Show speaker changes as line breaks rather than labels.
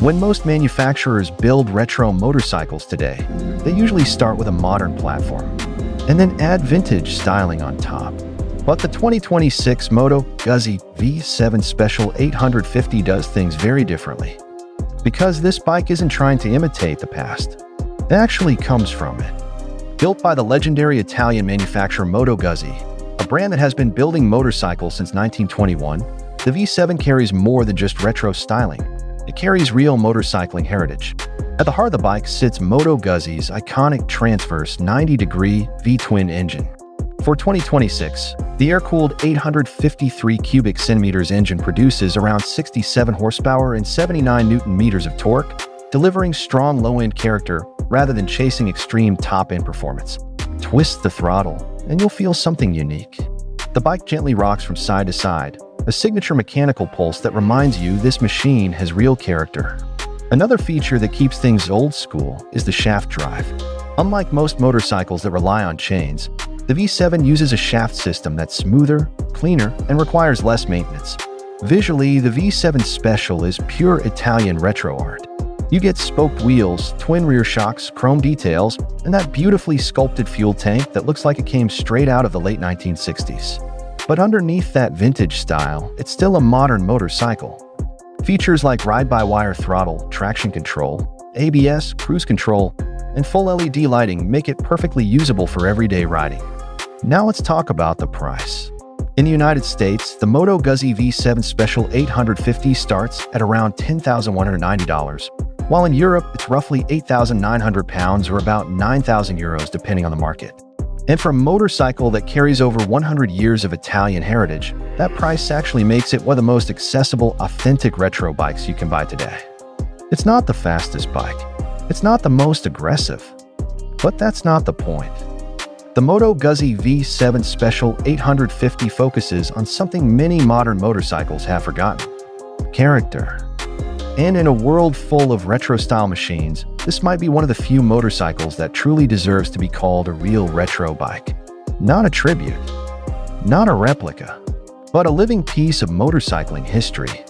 When most manufacturers build retro motorcycles today, they usually start with a modern platform and then add vintage styling on top. But the 2026 Moto Guzzi V7 Special 850 does things very differently. Because this bike isn't trying to imitate the past, it actually comes from it. Built by the legendary Italian manufacturer Moto Guzzi, a brand that has been building motorcycles since 1921, the V7 carries more than just retro styling. It carries real motorcycling heritage. At the heart of the bike sits Moto Guzzi's iconic transverse 90-degree V-twin engine. For 2026, the air-cooled 853 cubic centimeters engine produces around 67 horsepower and 79 newton-meters of torque, delivering strong low-end character rather than chasing extreme top-end performance. Twist the throttle, and you'll feel something unique. The bike gently rocks from side to side, a signature mechanical pulse that reminds you this machine has real character. Another feature that keeps things old school is the shaft drive. Unlike most motorcycles that rely on chains, the V7 uses a shaft system that's smoother, cleaner, and requires less maintenance. Visually, the V7 Special is pure Italian retro art. You get spoked wheels, twin rear shocks, chrome details, and that beautifully sculpted fuel tank that looks like it came straight out of the late 1960s. But underneath that vintage style, it's still a modern motorcycle. Features like ride-by-wire throttle, traction control, ABS, cruise control, and full LED lighting make it perfectly usable for everyday riding. Now let's talk about the price. In the United States, the Moto Guzzi V7 Special 850 starts at around $10,190, while in Europe it's roughly £8,900 or about €9,000 depending on the market. And for a motorcycle that carries over 100 years of Italian heritage, that price actually makes it one of the most accessible, authentic retro bikes you can buy today. It's not the fastest bike. It's not the most aggressive. But that's not the point. The Moto Guzzi V7 Special 850 focuses on something many modern motorcycles have forgotten: character. And in a world full of retro-style machines, this might be one of the few motorcycles that truly deserves to be called a real retro bike. Not a tribute, not a replica, but a living piece of motorcycling history.